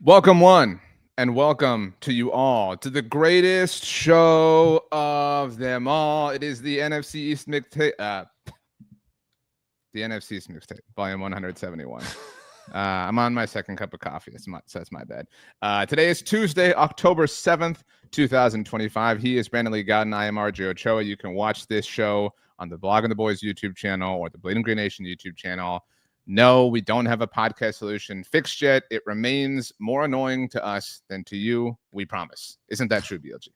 Welcome, one, and welcome to you all to the greatest show of them all. It is the NFC East Mixtape, the NFC East Mixtape, volume 171. I'm on my second cup of coffee. That's my bad. Today is Tuesday, October 7th, 2025. He is Brandon Gowton. I am RJ Ochoa. You can watch this show on the Blog and the Boys YouTube channel or the Bleeding Green Nation YouTube channel. No, we don't have a podcast solution fixed yet. It remains more annoying to us than to you. We promise. Isn't that true, BLG?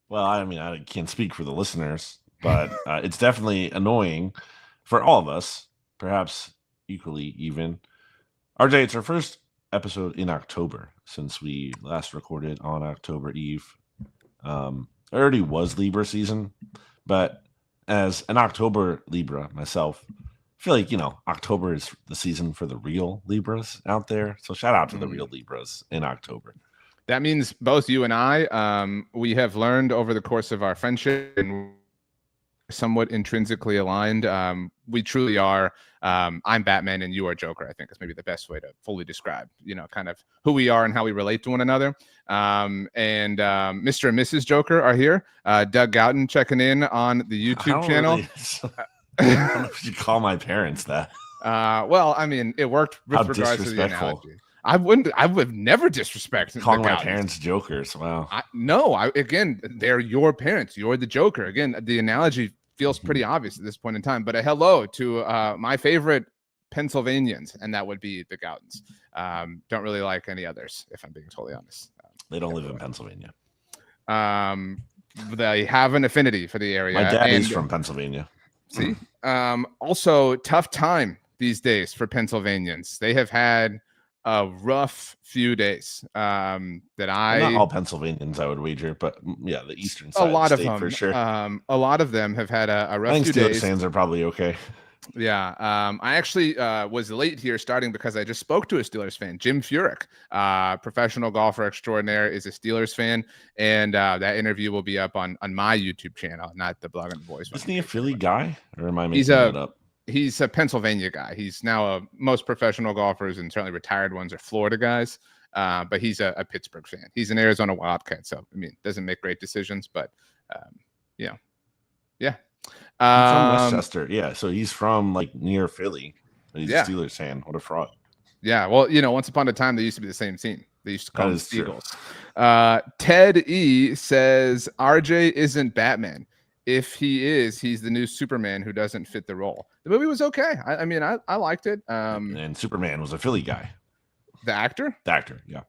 Well, I mean, I can't speak for the listeners, but it's definitely annoying for all of us, perhaps equally even. RJ, it's our first episode in October since we last recorded on October Eve. It already was Libra season, but as an October Libra myself, I feel like, October is the season for the real Libras out there. So shout out to the real Libras in October. That means both you and I, we have learned over the course of our friendship and somewhat intrinsically aligned. We truly are. I'm Batman and you are Joker, I think is maybe the best way to fully describe, kind of who we are and how we relate to one another. And Mr. and Mrs. Joker are here. Doug Gowton checking in on the YouTube channel. I don't know if you call my parents that. Well, I mean, it worked with regards to the analogy. I would never disrespect calling my parents jokers. Wow. Again, they're your parents. You're the Joker. Again, the analogy feels pretty obvious at this point in time. But a hello to my favorite Pennsylvanians, and that would be the Gowtons. Don't really like any others, if I'm being totally honest. They don't live in Pennsylvania. They have an affinity for the area. My dad is from Pennsylvania. See, also tough time these days for Pennsylvanians. They have had a rough few days. Not all Pennsylvanians, I would wager, but yeah, the eastern side. A lot of the of them, for sure. A lot of them have had a rough few Steelers days. Fans are probably okay. Yeah, I actually was late here starting because I just spoke to a Steelers fan, Jim Furyk, professional golfer extraordinaire, is a Steelers fan, and that interview will be up on my YouTube channel, not the Blog and the Boys. Isn't he a Philly guy, or am I making that up? He's a Pennsylvania guy. He's now most professional golfers and certainly retired ones are Florida guys, but he's a Pittsburgh fan. He's an Arizona Wildcat, so I mean, doesn't make great decisions, but yeah. From Westchester, yeah. So he's from like near Philly. He's a Steelers fan. What a fraud. Yeah, well, once upon a time they used to be the same team. They used to call them Eagles. Ted E says RJ isn't Batman. If he is, he's the new Superman who doesn't fit the role. The movie was okay. I mean, I liked it. And Superman was a Philly guy. The actor? The actor, yeah.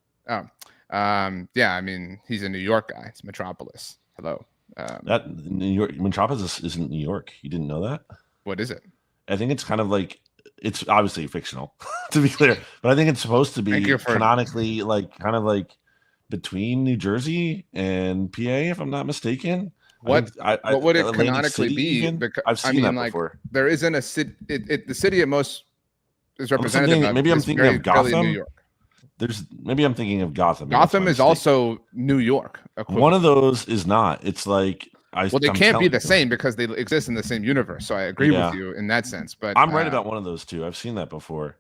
Yeah. I mean, he's a New York guy. It's Metropolis. Hello. That New York Metropolis isn't New York. You didn't know that? What is it? I think it's kind of like, it's obviously fictional, to be clear, but I think it's supposed to be canonically kind of between New Jersey and PA, if I'm not mistaken. What would it canonically be? Because I've seen that before. There isn't a city. The city at most is representative. Maybe I'm thinking of Gotham. New York. Maybe I'm thinking of Gotham. Gotham is also New York. One of those is not. It's like they can't be the same because they exist in the same universe. So I agree with you in that sense. But I'm right about one of those two. I've seen that before.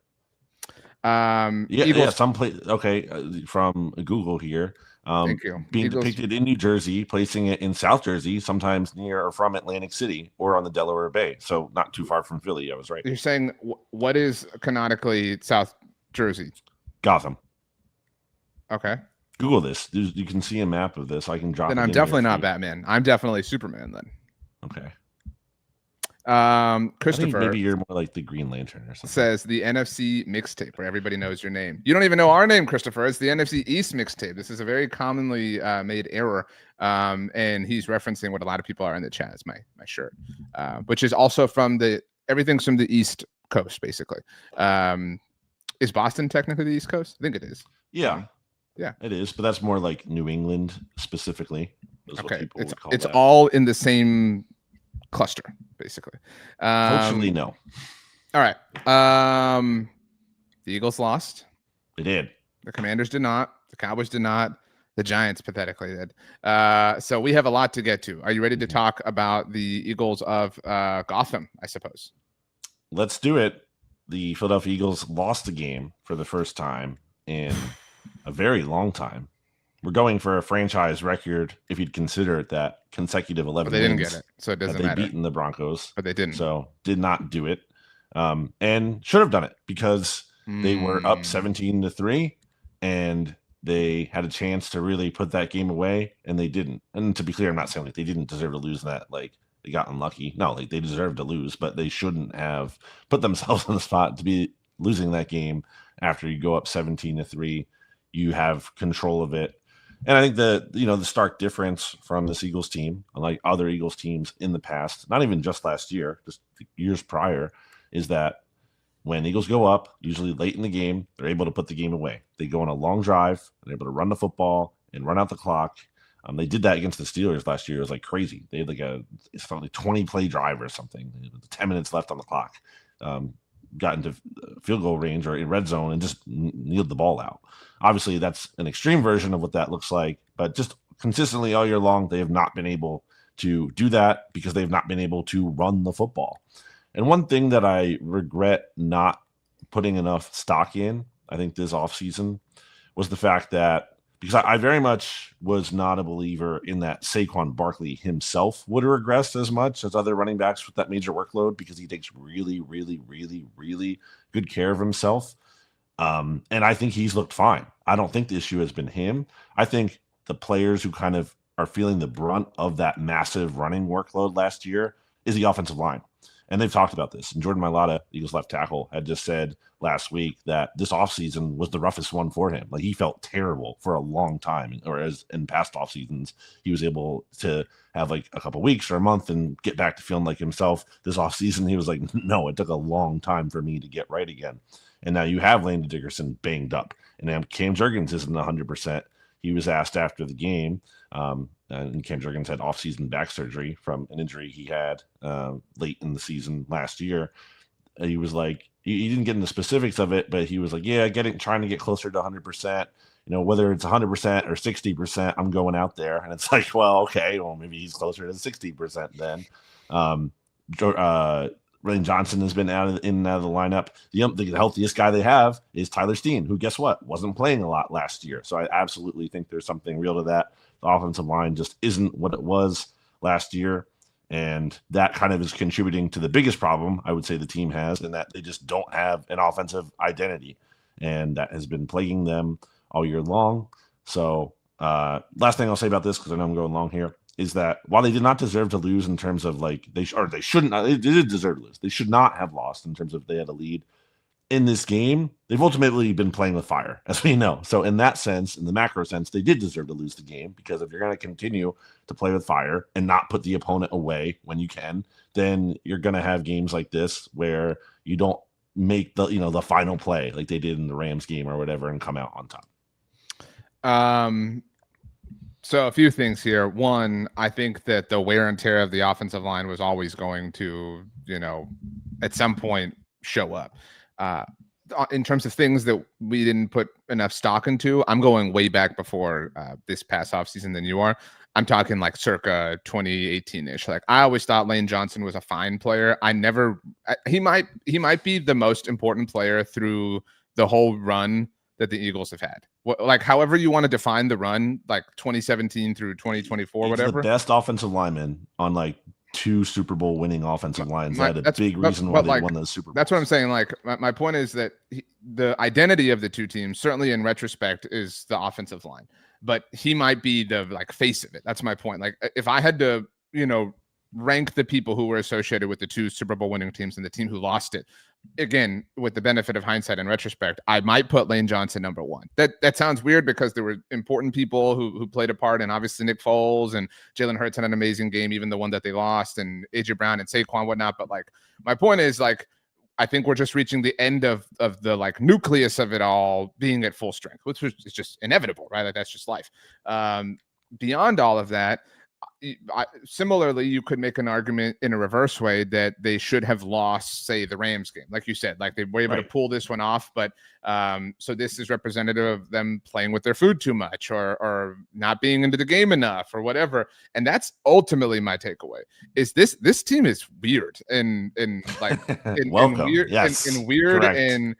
Someplace. Okay, from Google here. Thank you. Being depicted in New Jersey, placing it in South Jersey, sometimes near or from Atlantic City or on the Delaware Bay. So not too far from Philly. I was right. You're saying what is canonically South Jersey? Gotham. Okay. Google this. You can see a map of this. I can drop. Then I'm definitely not Batman. I'm definitely Superman then. Okay. Christopher, maybe you're more like the Green Lantern or something. Says the NFC Mixtape, where everybody knows your name. You don't even know our name, Christopher. It's the NFC East Mixtape. This is a very commonly made error, and he's referencing what a lot of people are in the chat. It's my shirt, which is also from everything's from the East Coast, basically. Is Boston technically the East Coast? I think it is. Yeah, it is, but that's more like New England specifically. Okay, it's all in the same cluster, basically. Fortunately, no. All right. The Eagles lost. They did. The Commanders did not. The Cowboys did not. The Giants pathetically did. So we have a lot to get to. Are you ready to talk about the Eagles of Gotham, I suppose? Let's do it. The Philadelphia Eagles lost the game for the first time in a very long time. We're going for a franchise record if you'd consider it that consecutive 11 But they didn't wins get it, so it doesn't that matter. they've beaten the Broncos. But they didn't. So did not do it. And should have done it because they were up 17-3 and they had a chance to really put that game away and they didn't. And to be clear, I'm not saying like they didn't deserve to lose that. Like they got unlucky. No, like they deserved to lose, but they shouldn't have put themselves in the spot to be losing that game after you go up 17-3. You have control of it. And I think the stark difference from this Eagles team, unlike other Eagles teams in the past, not even just last year, just years prior, is that when Eagles go up, usually late in the game, they're able to put the game away. They go on a long drive, they're able to run the football and run out the clock. They did that against the Steelers last year. It was like crazy. They had like a 20-play drive or something, 10 minutes left on the clock. Got into field goal range or in red zone and just kneeled the ball out. Obviously, that's an extreme version of what that looks like, but just consistently all year long, they have not been able to do that because they've not been able to run the football. And one thing that I regret not putting enough stock in, I think this offseason, was the fact that because I very much was not a believer in that Saquon Barkley himself would have regressed as much as other running backs with that major workload because he takes really, really, really, really good care of himself. And I think he's looked fine. I don't think the issue has been him. I think the players who kind of are feeling the brunt of that massive running workload last year is the offensive line. And they've talked about this. And Jordan Mailata, Eagles left tackle, had just said last week that this offseason was the roughest one for him. Like he felt terrible for a long time, or as in past off seasons, he was able to have like a couple weeks or a month and get back to feeling like himself. This offseason, he was like, no, it took a long time for me to get right again. And now you have Landon Dickerson banged up, and now Cam Jurgens isn't 100%. He was asked after the game, and Cam Jurgens had off-season back surgery from an injury he had late in the season last year. He was like, he didn't get into specifics of it, but he was like, yeah, trying to get closer to 100%. Whether it's 100% or 60%, I'm going out there. And it's like, well, okay, well, maybe he's closer to 60% then. Lane Johnson has been in and out of the lineup. The healthiest guy they have is Tyler Steen, who, guess what, wasn't playing a lot last year. So I absolutely think there's something real to that. The offensive line just isn't what it was last year. And that kind of is contributing to the biggest problem I would say the team has, in that they just don't have an offensive identity. And that has been plaguing them all year long. So last thing I'll say about this, because I know I'm going long here, is that while they did not deserve to lose in terms of like they shouldn't, they did deserve to lose. They should not have lost in terms of they had a lead in this game. They've ultimately been playing with fire, as we know. So in that sense, in the macro sense, they did deserve to lose the game, because if you're going to continue to play with fire and not put the opponent away when you can, then you're going to have games like this where you don't make the final play like they did in the Rams game or whatever and come out on top. So a few things here. One, I think that the wear and tear of the offensive line was always going to, at some point show up. In terms of things that we didn't put enough stock into, I'm going way back before this past offseason than you are. I'm talking like circa 2018-ish. Like I always thought Lane Johnson was a fine player. He might be the most important player through the whole run that the Eagles have had. Like however you want to define the run, like 2017 through 2024, whatever. The best offensive lineman on like 2 Super Bowl winning offensive lines. That a big reason why they won those Super Bowls. That's what I'm saying. Like my point is that the identity of the two teams, certainly in retrospect, is the offensive line. But he might be the like face of it. That's my point. Like if I had to, rank the people who were associated with the 2 Super Bowl winning teams and the team who lost it, again, with the benefit of hindsight and retrospect, I might put Lane Johnson number 1. That sounds weird because there were important people who played a part, and obviously Nick Foles and Jalen Hurts had an amazing game, even the one that they lost, and AJ Brown and Saquon and whatnot. But like my point is, like, I think we're just reaching the end of the like nucleus of it all being at full strength, which is just inevitable, right? Like that's just life. Beyond all of that, similarly, you could make an argument in a reverse way that they should have lost, say, the Rams game. Like you said, like they were able to pull this one off, but so this is representative of them playing with their food too much or not being into the game enough or whatever. And that's ultimately my takeaway is this team is weird and like welcome. weird, yes. and weird. Correct. And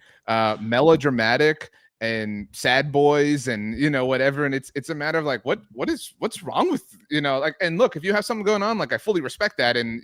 melodramatic. and sad boys and whatever, and it's a matter of like what's wrong with like, and look, if you have something going on, like I fully respect that, and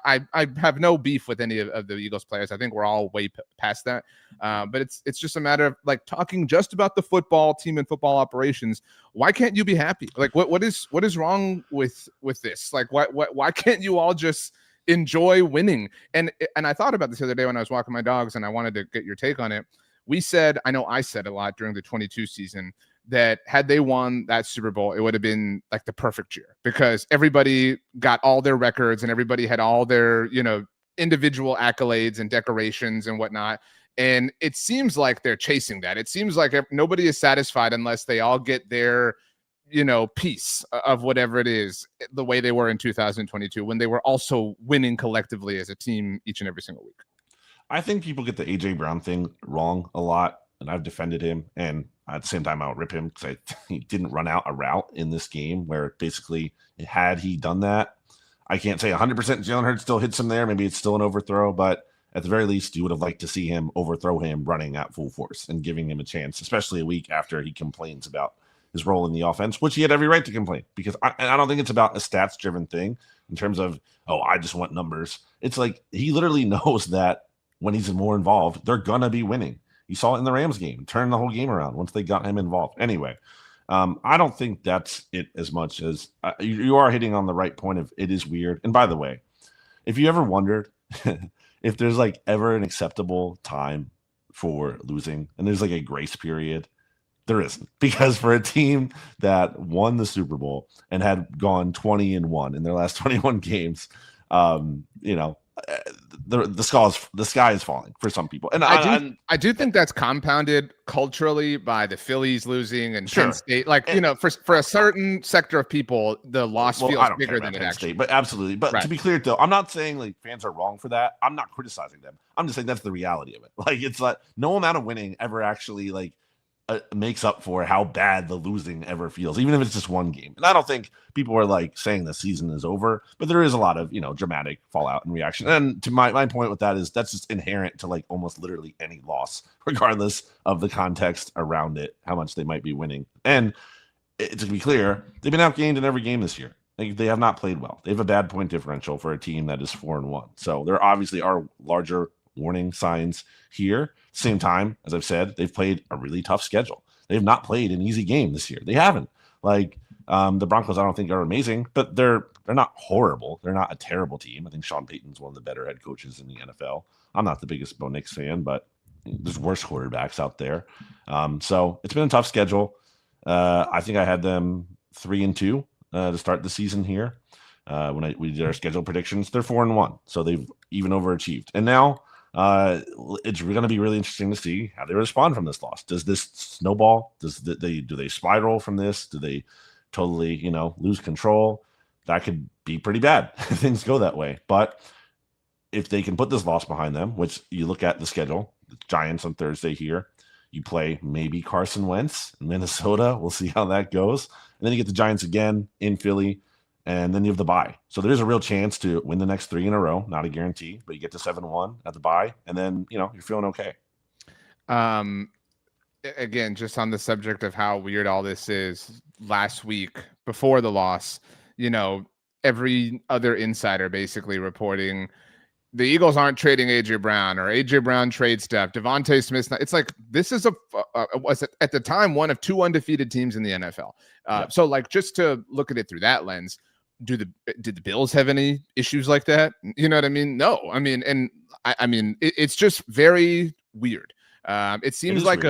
I have no beef with any of the Eagles players. I think we're all way past that, but it's just a matter of like talking just about the football team and football operations. Why can't you be happy? Like what is wrong with this? Like why can't you all just enjoy winning? And I thought about this the other day when I was walking my dogs, and I wanted to get your take on it. I said a lot during the 22 season that had they won that Super Bowl, it would have been like the perfect year, because everybody got all their records and everybody had all their, individual accolades and decorations and whatnot. And it seems like they're chasing that. It seems like nobody is satisfied unless they all get their, piece of whatever it is, the way they were in 2022, when they were also winning collectively as a team each and every single week. I think people get the AJ Brown thing wrong a lot, and I've defended him, and at the same time I'll rip him because he didn't run out a route in this game where basically, had he done that, I can't say 100% Jalen Hurts still hits him there. Maybe it's still an overthrow, but at the very least, you would have liked to see him overthrow him running at full force and giving him a chance, especially a week after he complains about his role in the offense, which he had every right to complain, because I don't think it's about a stats-driven thing in terms of, I just want numbers. It's like he literally knows that when he's more involved, they're going to be winning. You saw it in the Rams game, turn the whole game around once they got him involved. Anyway, I don't think that's it as much as you are hitting on the right point of it is weird. And by the way, if you ever wondered if there's like ever an acceptable time for losing and there's like a grace period, there isn't, because for a team that won the Super Bowl and had gone 20-1 in their last 21 games, the sky is falling for some people, and I do think that's compounded culturally by the Phillies losing and Penn State. Like, for a certain sector of people, the loss feels bigger than it actually. But absolutely, but to be clear, though, I'm not saying like fans are wrong for that. I'm not criticizing them. I'm just saying that's the reality of it. Like, it's like no amount of winning ever actually like makes up for how bad the losing ever feels, even if it's just one game. And I don't think people are like saying the season is over, but there is a lot of, dramatic fallout and reaction. And to my point with that is that's just inherent to like almost literally any loss, regardless of the context around it, how much they might be winning. And to be clear, they've been outgained in every game this year. They have not played well. They have a bad point differential for a team that is 4-1. So there obviously are larger warning signs here. Same time, as I've said, they've played a really tough schedule. They've not played an easy game this year. They haven't. Like the Broncos, I don't think are amazing, but they're not horrible. They're not a terrible team. I think Sean Payton's one of the better head coaches in the NFL. I'm not the biggest Bo Nix fan, but there's worse quarterbacks out there. So it's been a tough schedule. I think I had them 3-2 to start the season here. When we did our schedule predictions, they're 4-1, so they've even overachieved. And now it's going to be really interesting to see how they respond from this loss. Does this snowball? Do they spiral from this? Do they totally lose control? That could be pretty bad if things go that way. But if they can put this loss behind them, which you look at the schedule, the Giants on Thursday here, you play maybe Carson Wentz in Minnesota. We'll see how that goes. And then you get the Giants again in Philly. And then you have the bye. So there's a real chance to win the next 3 in a row. Not a guarantee, but you get to 7-1 at the bye. And then, you're feeling okay. Again, just on the subject of how weird all this is, last week before the loss, every other insider basically reporting the Eagles aren't trading AJ Brown, or AJ Brown trade stuff. Devontae Smith. It's like, this is was at the time one of 2 undefeated teams in the NFL. So like, just to look at it through that lens, did the Bills have any issues like that? You know what I mean? No. I mean, and I mean, it's just very weird. It seems like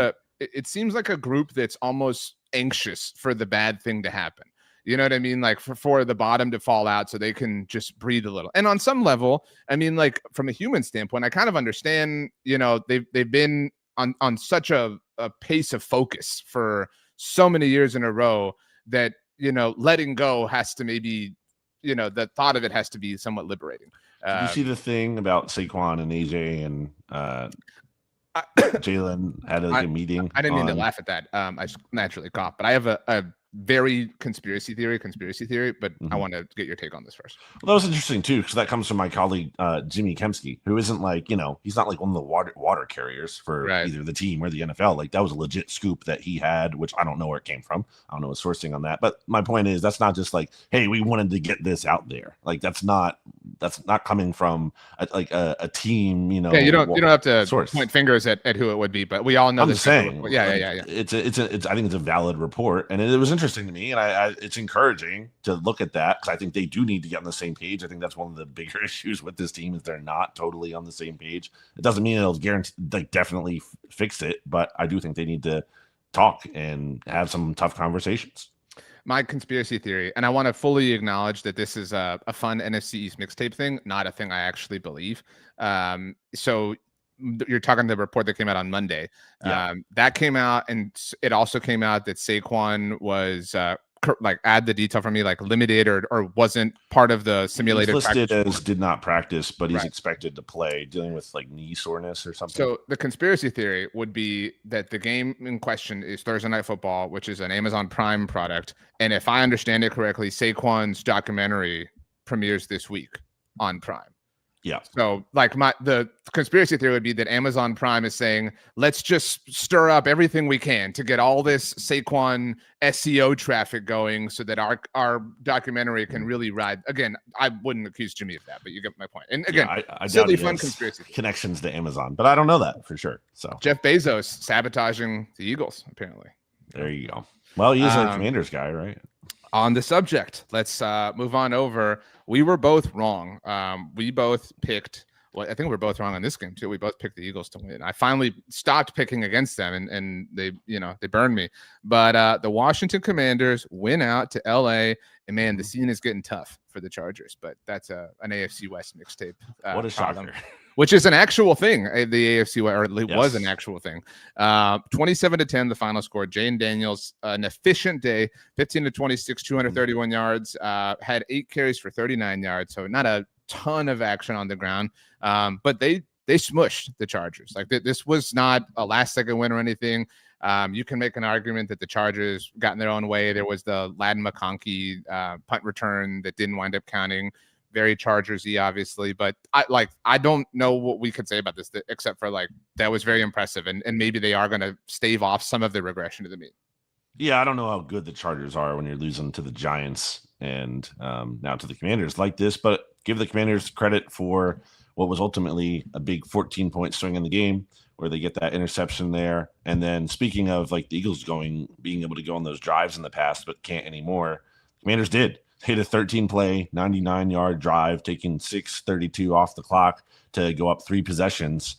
a group that's almost anxious for the bad thing to happen. You know what I mean? Like for the bottom to fall out so they can just breathe a little. And on some level, I mean, like from a human standpoint, I kind of understand, they've been on such a pace of focus for so many years in a row that, letting go has to maybe, the thought of it has to be somewhat liberating. Did you see the thing about Saquon and AJ and Jalen had a meeting? I didn't mean to laugh at that. I just naturally coughed, but I have a very conspiracy theory, but I want to get your take on this first. Well, that was interesting too, because that comes from my colleague Jimmy Kempski, who isn't like, he's not like one of the water carriers for either the team or the NFL. Like, that was a legit scoop that he had, which I don't know where it came from. I don't know his sourcing on that. But my point is, that's not just like, hey, we wanted to get this out there. Like, that's not coming from a team. Yeah, you don't have to source. Point fingers at who it would be, but we all know. I'm just saying. Yeah. It's I think it's a valid report, and it was interesting to me, and it's encouraging to look at that, because I think they do need to get on the same page. I think that's one of the bigger issues with this team, is they're not totally on the same page. It doesn't mean it'll definitely fix it, but I do think they need to talk and have some tough conversations. My conspiracy theory, and I want to fully acknowledge that this is a fun NFC East mixtape thing, not a thing I actually believe. So you're talking the report that came out on Monday. Yeah. That came out, and it also came out that Saquon was add the detail for me, like limited or wasn't part of the simulated. He's listed as did not practice, but he's expected to play, dealing with like knee soreness or something. So the conspiracy theory would be that the game in question is Thursday Night Football, which is an Amazon Prime product. And if I understand it correctly, Saquon's documentary premieres this week on Prime. Yeah. So like the conspiracy theory would be that Amazon Prime is saying, let's just stir up everything we can to get all this Saquon SEO traffic going so that our documentary can really ride. Again, I wouldn't accuse Jimmy of that, but you get my point. And again, I silly doubt fun conspiracy connections to Amazon, but I don't know that for sure. So Jeff Bezos sabotaging the Eagles, apparently. There you go. Well, he's a Commanders guy, right? On the subject, let's move on over. We were both wrong. We both picked. Well, I think we're both wrong on this game too. We both picked the Eagles to win. I finally stopped picking against them, and they burned me. But the Washington Commanders win out to LA, and man, the scene is getting tough for the Chargers. But that's an AFC West mixtape. What a shocker! Which is an actual thing. The AFC, or it was an actual thing. 27-10, the final score. Jane Daniels, an efficient day, 15-26, 231 yards, had 8 carries for 39 yards. So not a ton of action on the ground. But they smushed the Chargers. Like this was not a last-second win or anything. You can make an argument that the Chargers got in their own way. There was the Ladd McConkey punt return that didn't wind up counting. Very Chargers-y, obviously, but I don't know what we could say about this except for that was very impressive, and maybe they are going to stave off some of the regression to the mean. Yeah, I don't know how good the Chargers are when you're losing to the Giants and now to the Commanders like this, but give the Commanders credit for what was ultimately a big 14-point swing in the game, where they get that interception there. And then speaking of the Eagles being able to go on those drives in the past but can't anymore, Commanders did. Hit a 13-play, 99-yard drive, taking 6:32 off the clock to go up 3 possessions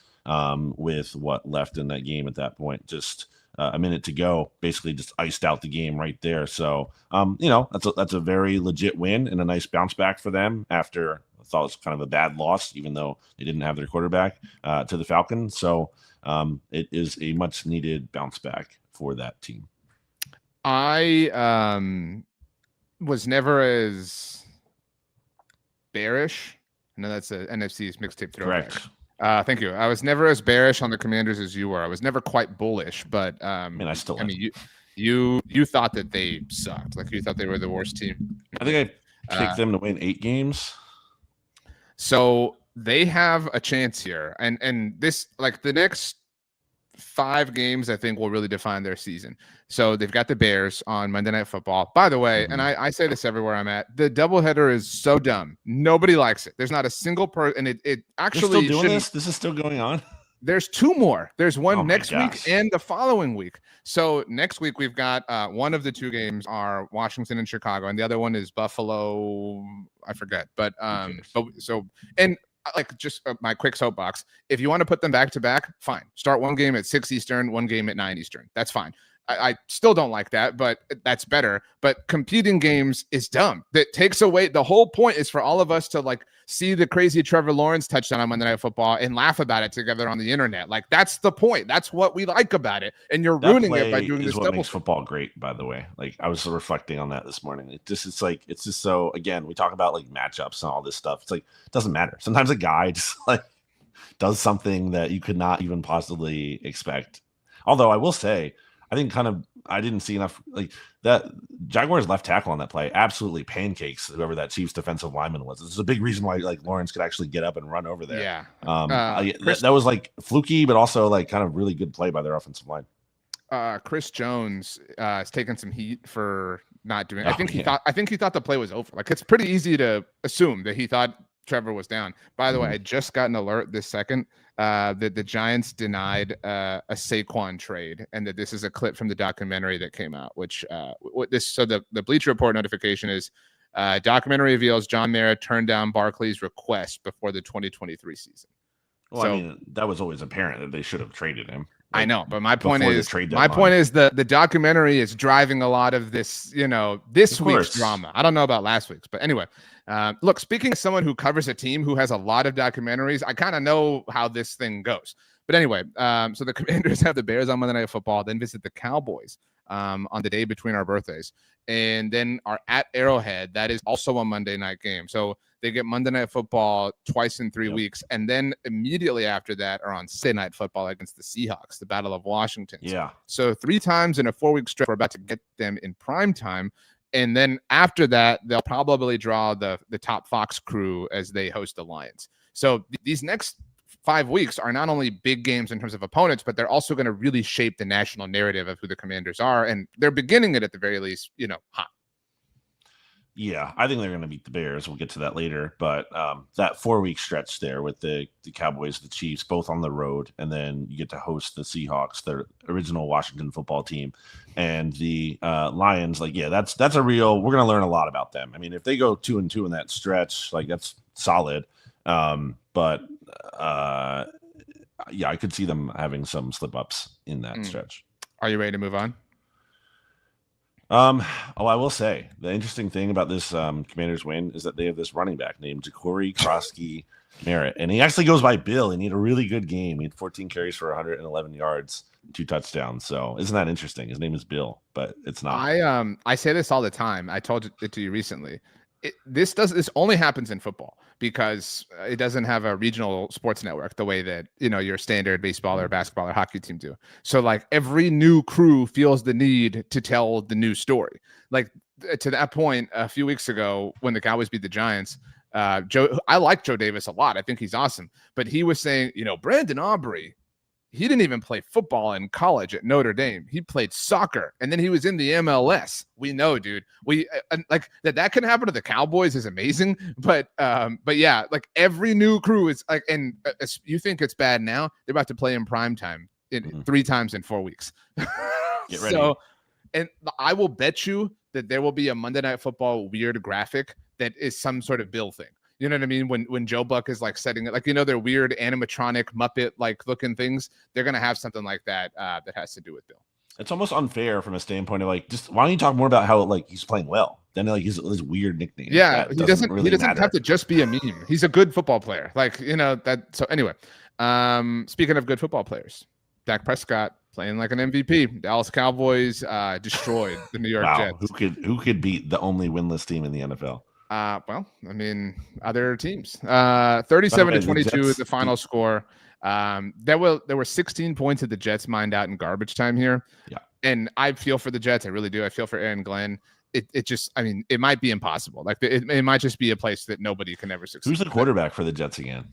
with what left in that game at that point. Just a minute to go, basically just iced out the game right there. So, that's a very legit win and a nice bounce back for them after I thought it was kind of a bad loss, even though they didn't have their quarterback to the Falcons. So it is a much-needed bounce back for that team. I was never as bearish. I know that's an NFC East mixtape throwback. Correct. Thank you. I was never as bearish on the Commanders as you were. I was never quite bullish, but you thought that they sucked. Like you thought they were the worst team. I think I picked them to win 8 games. So they have a chance here, and this the next 5 games, I think, will really define their season. So they've got the Bears on Monday Night Football. By the way, and I say this everywhere I'm at, the doubleheader is so dumb. Nobody likes it. There's not a single person, and it actually They're still doing this. This is still going on. There's 2 more. There's one next week and the following week. So next week we've got one of the 2 games are Washington and Chicago, and the other one is Buffalo. I forget, but just my quick soapbox. If you want to put them back to back, fine. Start one game at 6 Eastern, one game at 9 Eastern. That's fine. I still don't like that, but that's better. But competing games is dumb. That takes away the whole point is for all of us to see the crazy Trevor Lawrence touchdown on Monday Night Football and laugh about it together on the internet. That's the point. That's what we like about it. And you're ruining it by doing this. What makes football great, by the way. I was reflecting on that this morning. It's just so, again, we talk about matchups and all this stuff. It doesn't matter. Sometimes a guy just does something that you could not even possibly expect. Although I will say, I think kind of I didn't see enough like that. Jaguars left tackle on that play absolutely pancakes whoever that Chiefs defensive lineman was. This is a big reason why like Lawrence could actually get up and run over there. Yeah. That was like fluky, but also like kind of really good play by their offensive line. Chris Jones has taken some heat for not doing. I think he thought the play was over. Like, it's pretty easy to assume that he thought Trevor was down. By the way, I just got an alert this second that the Giants denied a Saquon trade, and that this is a clip from the documentary that came out. Which the Bleacher Report notification is documentary reveals John Mara turned down Barkley's request before the 2023 season. Well, so, I mean, that was always apparent that they should have traded him. I know, but my point is the documentary is driving a lot of this, this week's drama. I don't know about last week's, but anyway, look, speaking as someone who covers a team who has a lot of documentaries, I kind of know how this thing goes. But anyway, so the Commanders have the Bears on Monday Night Football, then visit the Cowboys on the day between our birthdays, and then are at Arrowhead. That is also a Monday night game. So they get Monday Night Football twice in 3 weeks, and then immediately after that are on Sunday Night Football against the Seahawks, the Battle of Washington. Yeah. So 3 times in a 4-week stretch, we're about to get them in prime time. And then after that, they'll probably draw the top Fox crew as they host the Lions. So these next 5 weeks are not only big games in terms of opponents, but they're also going to really shape the national narrative of who the Commanders are. And they're beginning it at the very least, hot. Yeah, I think they're going to beat the Bears. We'll get to that later. But that 4-week stretch there with the Cowboys, the Chiefs, both on the road, and then you get to host the Seahawks, their original Washington football team, and the Lions. Like, yeah, that's a real. We're going to learn a lot about them. I mean, if they go 2-2 in that stretch, like that's solid. But yeah, I could see them having some slip ups in that stretch. Are you ready to move on? I will say the interesting thing about this Commanders win is that they have this running back named Ja'Cory Krosky Merritt, and he actually goes by Bill, and he had a really good game. He had 14 carries for 111 yards, 2 touchdowns. So isn't that interesting? His name is Bill, but it's not. I say this all the time. I told it to you recently. This only happens in football because it doesn't have a regional sports network the way that your standard baseball or basketball or hockey team do. So like every new crew feels the need to tell the new story. Like to that point, a few weeks ago when the Cowboys beat the Giants, I like Joe Davis a lot. I think he's awesome, but he was saying, Brandon Aubrey, he didn't even play football in college at Notre Dame. He played soccer, and then he was in the MLS. We know, dude. We like that can happen to the Cowboys is amazing. But yeah, like every new crew is like, and you think it's bad now? They're about to play in prime time 3 times in 4 weeks. Get ready. So, and I will bet you that there will be a Monday Night Football weird graphic that is some sort of Bill thing. You know what I mean? When Joe Buck is like setting it, like, they're weird animatronic Muppet like looking things. They're going to have something like that that has to do with Bill. It's almost unfair from a standpoint of like, just why don't you talk more about how like he's playing well? Then like his weird nickname. Yeah, he doesn't have to just be a meme. He's a good football player. Like, that. So anyway, speaking of good football players, Dak Prescott playing like an MVP. Dallas Cowboys destroyed the New York Jets. Who could beat the only winless team in the NFL? Well, I mean, other teams. 37-22 is the final score. There were 16 points that the Jets mined out in garbage time here. Yeah. And I feel for the Jets. I really do. I feel for Aaron Glenn. It just, I mean, it might be impossible. Like it might just be a place that nobody can ever succeed. Who's the quarterback for the Jets again?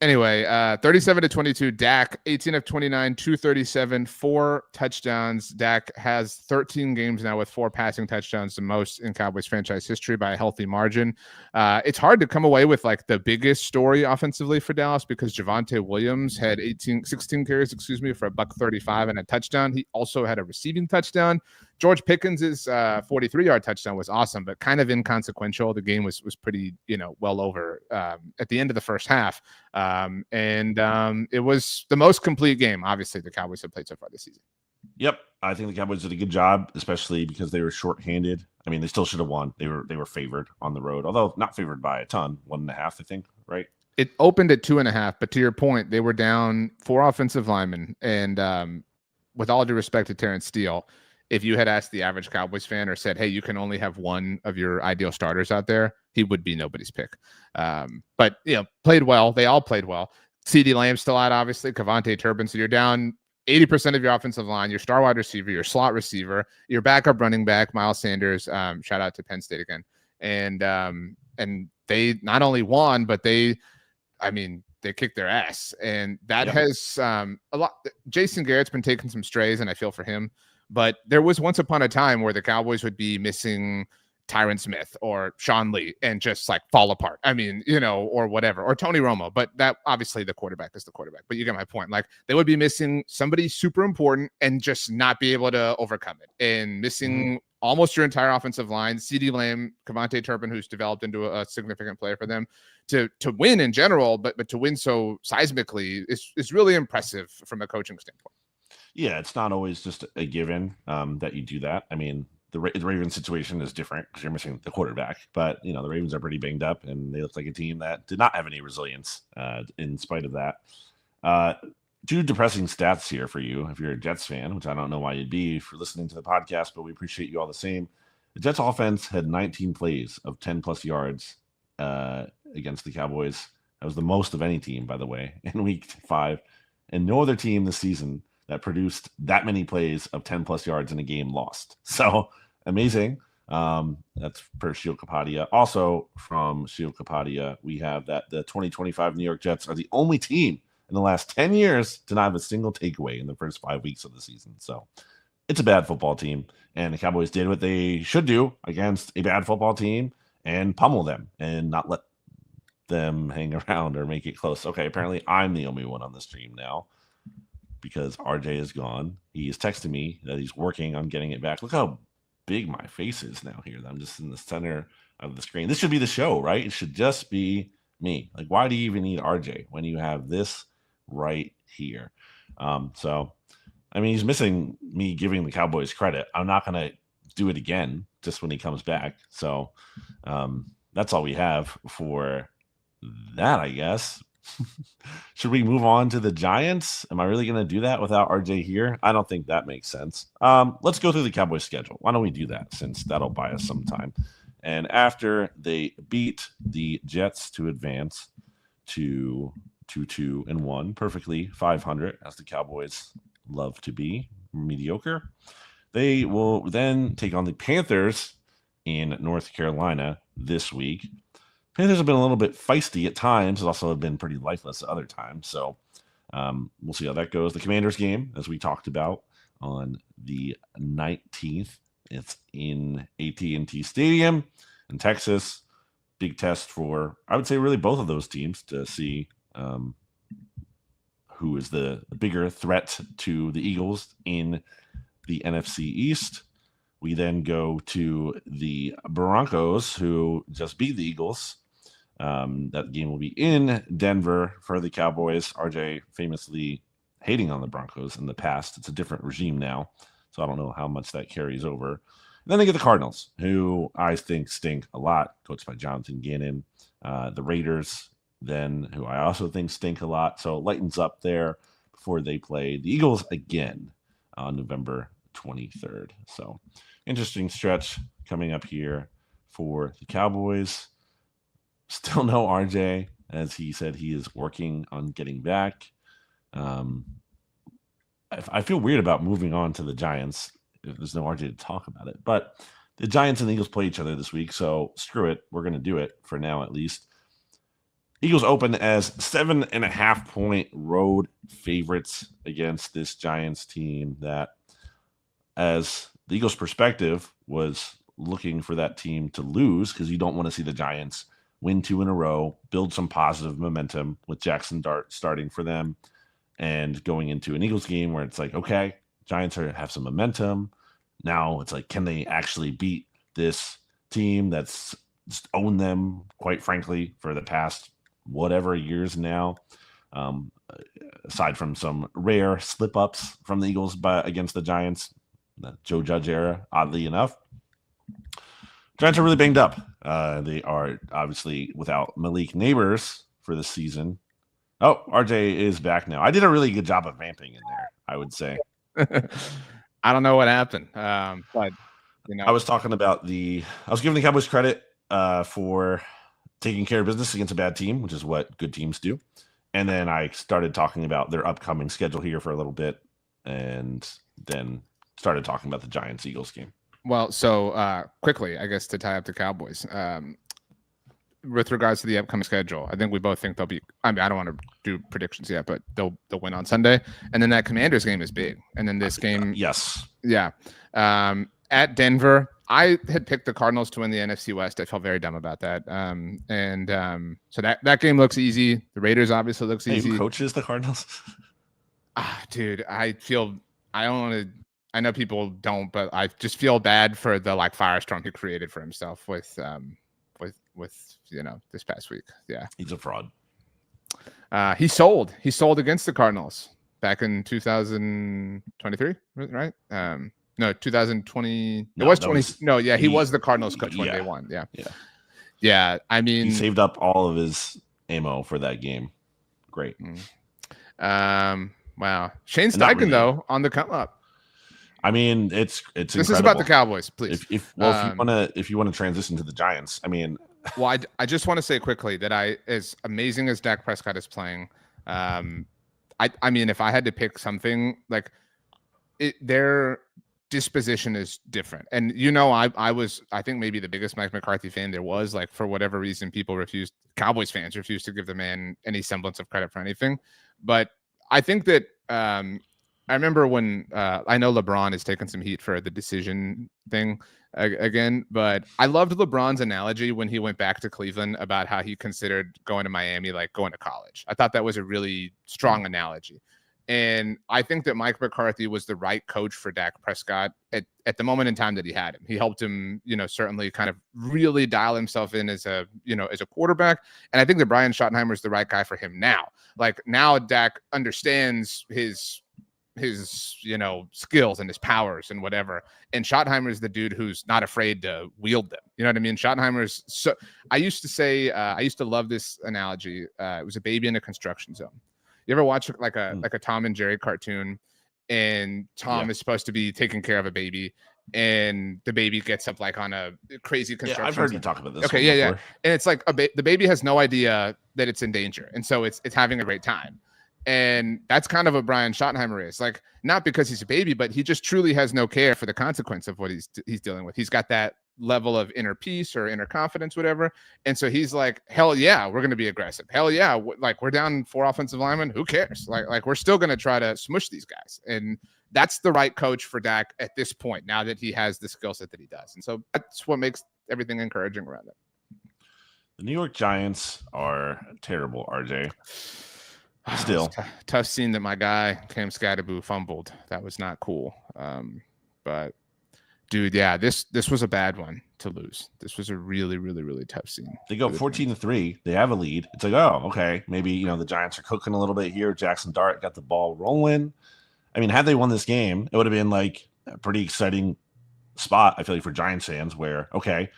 Anyway, 37-22, Dak, 18 of 29, 237, 4 touchdowns. Dak has 13 games now with 4 passing touchdowns, the most in Cowboys franchise history by a healthy margin. It's hard to come away with like the biggest story offensively for Dallas because Javonte Williams had 16 carries, for $135 and a touchdown. He also had a receiving touchdown. George Pickens' 43-yard touchdown was awesome, but kind of inconsequential. The game was pretty, well over at the end of the first half. It was the most complete game, obviously, the Cowboys have played so far this season. Yep. I think the Cowboys did a good job, especially because they were shorthanded. I mean, they still should have won. They were favored on the road, although not favored by a ton, 1.5, I think, right? It opened at 2.5, but to your point, they were down 4 offensive linemen. And with all due respect to Terrence Steele, if you had asked the average Cowboys fan or said, hey, you can only have one of your ideal starters out there, he would be nobody's pick. But, played well. They all played well. CeeDee Lamb's still out, obviously. Kevontae Turpin. So you're down 80% of your offensive line, your star wide receiver, your slot receiver, your backup running back, Miles Sanders. Shout out to Penn State again. And they not only won, but they kicked their ass. And that has a lot. Jason Garrett's been taking some strays, and I feel for him. But there was once upon a time where the Cowboys would be missing Tyron Smith or Sean Lee and just like fall apart. Or whatever, or Tony Romo. But that obviously the quarterback is the quarterback. But you get my point. Like they would be missing somebody super important and just not be able to overcome it, and missing almost your entire offensive line. CeeDee Lamb, Kevontae Turpin, who's developed into a significant player for them, to win in general, but to win so seismically is really impressive from a coaching standpoint. Yeah, it's not always just a given that you do that. I mean, the Ravens situation is different because you're missing the quarterback, but the Ravens are pretty banged up, and they look like a team that did not have any resilience in spite of that. Two depressing stats here for you if you're a Jets fan, which I don't know why you'd be for listening to the podcast, but we appreciate you all the same. The Jets offense had 19 plays of 10 plus yards against the Cowboys. That was the most of any team, by the way, in week 5, and no other team this season that produced that many plays of 10 plus yards in a game lost. So amazing. That's per Shield Kapadia. Also from Shield Kapadia, we have that the 2025 New York Jets are the only team in the last 10 years to not have a single takeaway in the first 5 weeks of the season. So it's a bad football team, and the Cowboys did what they should do against a bad football team and pummel them and not let them hang around or make it close. Okay, apparently I'm the only one on the stream now because RJ is gone. He is texting me that he's working on getting it back. Look how big my face is now here. I'm just in the center of the screen. This should be the show, right? It should just be me. Like, why do you even need RJ when you have this right here? He's missing me giving the Cowboys credit. I'm not going to do it again just when he comes back. So that's all we have for that, I guess. Should we move on to the Giants? Am I really going to do that without RJ here? I don't think that makes sense. Let's go through the Cowboys schedule. Why don't we do that, since that'll buy us some time? And after they beat the Jets to advance to 2-2-1, perfectly 500, as the Cowboys love to be, mediocre, they will then take on the Panthers in North Carolina this week. Panthers have been a little bit feisty at times. Also have been pretty lifeless at other times. So we'll see how that goes. The Commanders game, as we talked about, on the 19th. It's in AT&T Stadium in Texas. Big test for, I would say, really both of those teams to see who is the bigger threat to the Eagles in the NFC East. We then go to the Broncos, who just beat the Eagles. That game will be in Denver for the Cowboys. RJ famously hating on the Broncos in the past. It's a different regime now, so I don't know how much that carries over. And then they get the Cardinals, who I think stink a lot, coached by Jonathan Gannon. The Raiders, then, who I also think stink a lot. So it lightens up there before they play the Eagles again on November 23rd. So interesting stretch coming up here for the Cowboys. Still no RJ, as he said he is working on getting back. I feel weird about moving on to the Giants if there's no RJ to talk about it. But the Giants and the Eagles play each other this week, so screw it. We're going to do it for now, at least. Eagles open as 7.5-point road favorites against this Giants team that, as the Eagles' perspective, was looking for that team to lose, because you don't want to see the Giants win 2 in a row, build some positive momentum with Jaxson Dart starting for them, and going into an Eagles game where it's like, okay, Giants have some momentum. Now it's like, can they actually beat this team that's just owned them, quite frankly, for the past whatever years now? Aside from some rare slip-ups from the Eagles against the Giants, the Joe Judge era, oddly enough. Giants are really banged up. They are obviously without Malik Neighbors for the season. Oh, RJ is back now. I did a really good job of vamping in there, I would say. I don't know what happened, but I was talking about I was giving the Cowboys credit for taking care of business against a bad team, which is what good teams do. And then I started talking about their upcoming schedule here for a little bit. and then started talking about the Giants-Eagles game. Well, so quickly, I guess, to tie up the Cowboys, with regards to the upcoming schedule, I think we both think they'll be. I mean, I don't want to do predictions yet, but they'll win on Sunday, and then that Commanders game is big, and then this game, yes, yeah, at Denver. I had picked the Cardinals to win the NFC West. I felt very dumb about that, so that game looks easy. The Raiders obviously looks easy. Who coaches the Cardinals? Dude, I don't want to. I know people don't, but I just feel bad for the firestorm he created for himself with this past week. Yeah, he's a fraud. He sold against the Cardinals back in 2023, right? No, 2020. No, it was 20. He was the Cardinals coach when they won. Yeah. I mean, he saved up all of his ammo for that game. Great. Wow. Shane Steichen though on the come up. I mean, it's this incredible. is about the Cowboys, please. If you want to transition to the Giants, I mean, well, I just want to say quickly that as amazing as Dak Prescott is playing, I mean, if I had to pick something, their disposition is different. And I think maybe the biggest Mike McCarthy fan there was. For whatever reason, Cowboys fans refused to give the man any semblance of credit for anything. But I think that I remember when I know LeBron has taken some heat for the decision thing again, but I loved LeBron's analogy when he went back to Cleveland about how he considered going to Miami like going to college. I thought that was a really strong analogy. And I think that Mike McCarthy was the right coach for Dak Prescott at the moment in time that he had him. He helped him, certainly kind of really dial himself in as a quarterback. And I think that Brian Schottenheimer is the right guy for him now. Now Dak understands his skills and his powers and whatever. And Schottenheimer is the dude who's not afraid to wield them. You know what I mean? Schottenheimer's I used to love this analogy. It was a baby in a construction zone. You ever watch like a Tom and Jerry cartoon, and Tom is supposed to be taking care of a baby, and the baby gets up on a crazy construction. Yeah, I've heard you talk about this. Okay, yeah. And it's the baby has no idea that it's in danger, and so it's having a great time. And that's kind of what Brian Schottenheimer is. Not because he's a baby, but he just truly has no care for the consequence of what he's dealing with. He's got that level of inner peace or inner confidence, whatever. And so he's like, hell yeah, we're going to be aggressive. Hell yeah. We're down 4 offensive linemen. Who cares? We're still going to try to smush these guys. And that's the right coach for Dak at this point, now that he has the skill set that he does. And so that's what makes everything encouraging around it. The New York Giants are terrible, RJ. Still tough scene that my guy Cam Scatterboo fumbled. That was not cool. But dude, yeah, this was a bad one to lose. This was a really, really, really tough scene. They go 14-3. They have a lead. It's oh, okay. Maybe the Giants are cooking a little bit here. Jaxson Dart got the ball rolling. I mean, had they won this game, it would have been a pretty exciting spot. I feel like for Giants fans, where okay,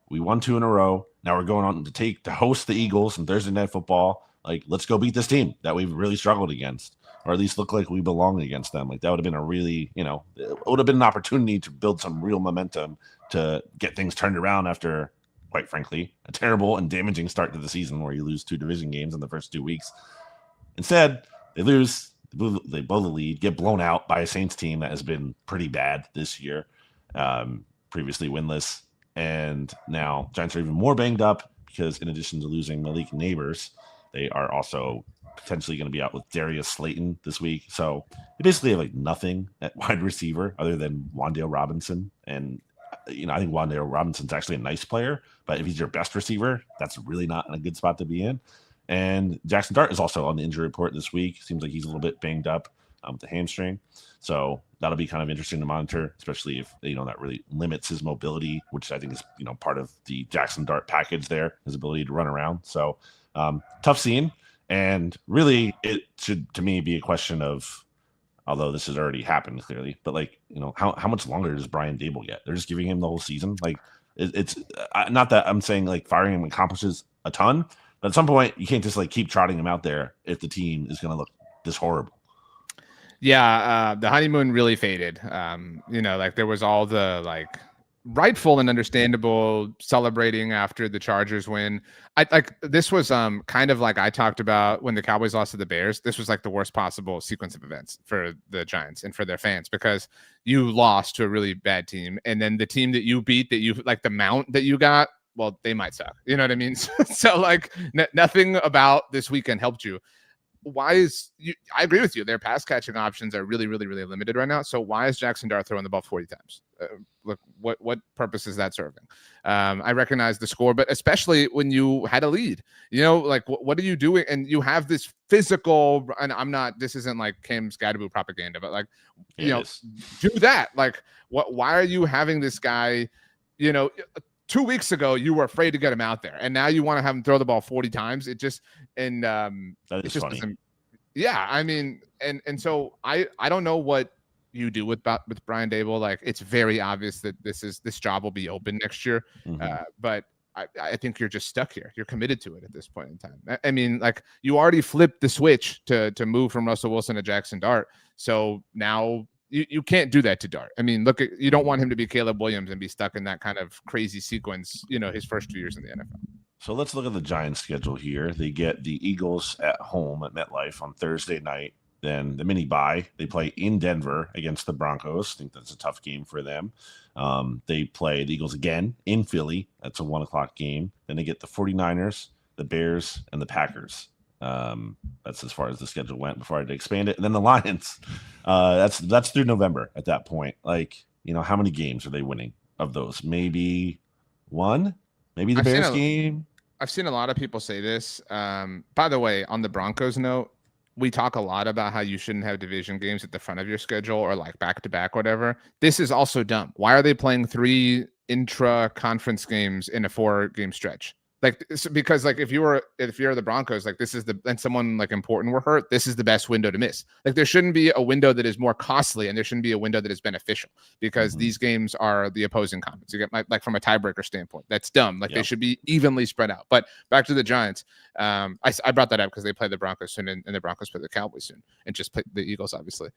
we won 2 in a row. Now we're going on to host the Eagles in Thursday Night Football. Let's go beat this team that we've really struggled against, or at least look like we belong against them. That would have been a really, it would have been an opportunity to build some real momentum to get things turned around after, quite frankly, a terrible and damaging start to the season where you lose 2 division games in the first 2 weeks. Instead, they lose, they blow the lead, get blown out by a Saints team that has been pretty bad this year, previously winless. And now Giants are even more banged up because in addition to losing Malik Neighbors, they are also potentially going to be out with Darius Slayton this week. So they basically have nothing at wide receiver other than Wan'Dale Robinson. And, I think Wan'Dale Robinson's actually a nice player, but if he's your best receiver, that's really not in a good spot to be in. And Jaxson Dart is also on the injury report this week. Seems like he's a little bit banged up with the hamstring. So that'll be kind of interesting to monitor, especially if, that really limits his mobility, which I think is, part of the Jaxson Dart package there, his ability to run around. So, tough scene, and really it should to me be a question of, although this has already happened clearly, but how much longer does Brian Daboll get? They're just giving him the whole season. It's not that I'm saying firing him accomplishes a ton, but at some point you can't just keep trotting him out there if the team is going to look this horrible. Yeah, the honeymoon really faded. There was all the rightful and understandable celebrating after the Chargers win. This was kind of like I talked about when the Cowboys lost to the Bears. This was like the worst possible sequence of events for the Giants and for their fans, because you lost to a really bad team, and then the team that you beat, that you like, the mount that you got, well, they might suck. You know what I mean? So like nothing about this weekend helped you. I agree with you. Their pass catching options are really, really, really limited right now. So why is Jaxson Dart throwing the ball 40 times? Look, what purpose is that serving? I recognize the score, but especially when you had a lead, like what are you doing? And you have this physical, and this isn't like Cam Scadaboo propaganda, but like, do that. Like why are you having this guy, 2 weeks ago, you were afraid to get him out there, and now you want to have him throw the ball 40 times. It just, and that is funny. Yeah, I mean, and so I don't know what you do with Brian Daboll. Like, it's very obvious that this job will be open next year, but I think you're just stuck here. You're committed to it at this point in time. I mean, like, you already flipped the switch to move from Russell Wilson to Jaxson Dart, so now you can't do that to Dart. I mean, you don't want him to be Caleb Williams and be stuck in that kind of crazy sequence, his first 2 years in the NFL. So let's look at the Giants' schedule here. They get the Eagles at home at MetLife on Thursday night. Then the mini bye, they play in Denver against the Broncos. I think that's a tough game for them. They play the Eagles again in Philly. That's a 1:00 game. Then they get the 49ers, the Bears, and the Packers. That's as far as the schedule went before I had to expand it. And then the Lions. That's through November at that point. Like, how many games are they winning of those? Maybe one? Maybe the Bears game? I've seen a lot of people say this. By the way, on the Broncos note, we talk a lot about how you shouldn't have division games at the front of your schedule or like back-to-back, whatever. This is also dumb. Why are they playing 3 intra-conference games in a 4-game stretch? Like, because like if you're the Broncos, like and someone like important were hurt, this is the best window to miss. Like, there shouldn't be a window that is more costly, and there shouldn't be a window that is beneficial, because these games are the opposing conference. You get like from a tiebreaker standpoint, that's dumb. Like, they should be evenly spread out. But back to the Giants, I brought that up because they play the Broncos soon, and the Broncos play the Cowboys soon, and just play the Eagles, obviously.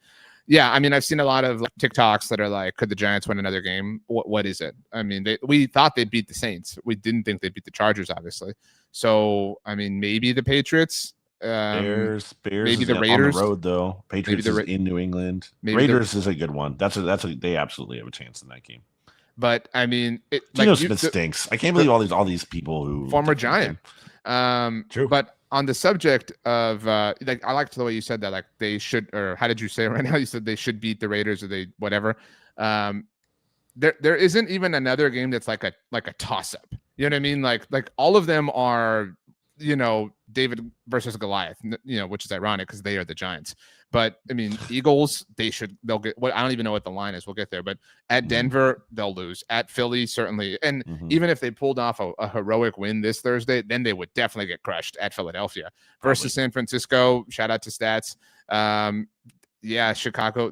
Yeah, I mean, I've seen a lot of TikToks that are like, could the Giants win another game? What is it? I mean, we thought they'd beat the Saints. We didn't think they'd beat the Chargers, obviously. So, I mean, maybe the Patriots. Bears. Maybe the Raiders on the road though. Patriots is in New England. Raiders is a good one. They absolutely have a chance in that game. But I mean, Geno Smith stinks. I can't believe all these people who former Giant. True. But on the subject of I liked the way you said that, like, they should, or how did you say it right now? You said they should beat the Raiders, or they whatever. There isn't even another game that's like a toss up. You know what I mean? Like all of them are, David versus Goliath, which is ironic because they are the Giants. But I mean, Eagles, they'll get I don't even know what the line is. We'll get there. But at Denver, they'll lose. At Philly, certainly. And even if they pulled off a heroic win this Thursday, then they would definitely get crushed at Philadelphia. Versus San Francisco, shout out to Stats. Yeah, Chicago,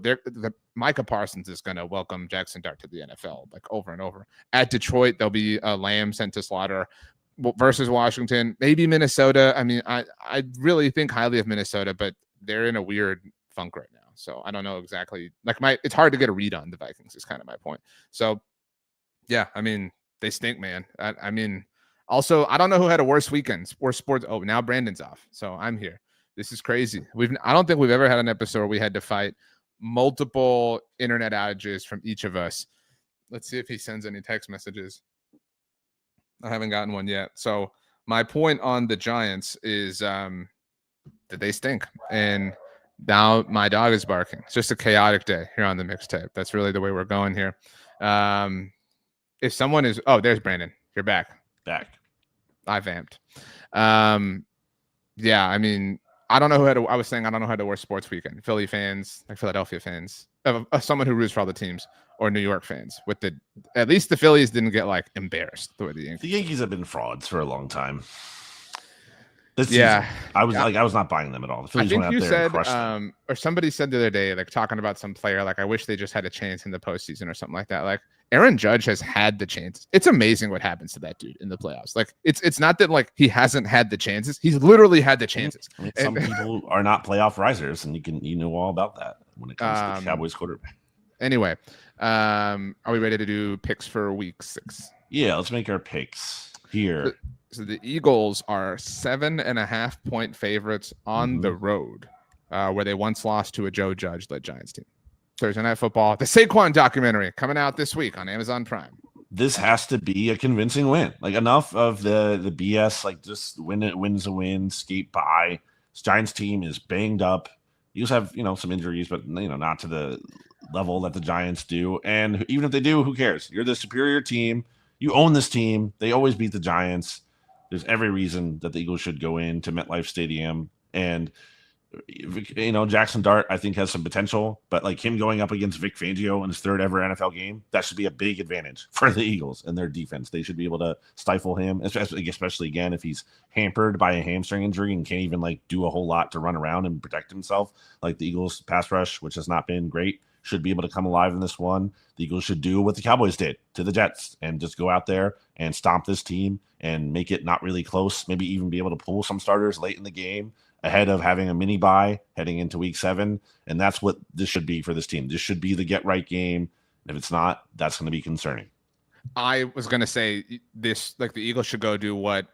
Micah Parsons is going to welcome Jaxson Dart to the NFL, like, over and over. At Detroit, there'll be a lamb sent to slaughter. Versus Washington, maybe Minnesota. I mean, I really think highly of Minnesota, but they're in a weird funk right now. So I don't know exactly. Like, it's hard to get a read on the Vikings is kind of my point. So yeah, I mean, they stink, man. I mean, also, I don't know who had a worse weekend, worse sports. Oh, now Brandon's off, so I'm here. This is crazy. I don't think we've ever had an episode where we had to fight multiple internet outages from each of us. Let's see if he sends any text messages. I haven't gotten one yet. So my point on the Giants is that they stink. And now my dog is barking. It's just a chaotic day here on the mixtape. That's really the way we're going here. If someone is... Oh, there's Brandon. You're back. I vamped. Yeah, I mean... I don't know who had I was saying I don't know who had the worst sports weekend. Philly fans, like Philadelphia fans, someone who roots for all the teams, or New York fans. At least the Phillies didn't get like embarrassed the way the Yankees. The Yankees have been frauds for a long time. This season, I was not buying them at all. The Phillies went out there and crushed them. Or somebody said the other day, like, talking about some player, like, I wish they just had a chance in the postseason or something like that. Like, Aaron Judge has had the chances. It's amazing what happens to that dude in the playoffs. Like, it's not that like he hasn't had the chances. He's literally had the chances. I mean, some people are not playoff risers, and you know all about that when it comes to the Cowboys quarterback. Anyway, Are we ready to do picks for week 6? Yeah, let's make our picks here. So the Eagles are 7.5-point favorites on the road, where they once lost to a Joe Judge-led Giants team. Thursday Night Football, the Saquon documentary coming out this week on Amazon Prime. This has to be a convincing win. Like, enough of the BS. Like, just wins a win, skate by. This Giants team is banged up. Eagles have, some injuries, but not to the level that the Giants do. And even if they do, who cares? You're the superior team. You own this team. They always beat the Giants. There's every reason that the Eagles should go into MetLife Stadium. And Jaxson Dart, I think, has some potential, but like him going up against Vic Fangio in his 3rd ever NFL game, that should be a big advantage for the Eagles and their defense. They should be able to stifle him, especially again, if he's hampered by a hamstring injury and can't even like do a whole lot to run around and protect himself. Like the Eagles pass rush, which has not been great, should be able to come alive in this one. The Eagles should do what the Cowboys did to the Jets and just go out there and stomp this team and make it not really close, maybe even be able to pull some starters late in the game ahead of having a mini bye heading into week 7. And that's what this should be for this team. This should be the get right game. If it's not, that's going to be concerning. I was going to say this, like the Eagles should go do what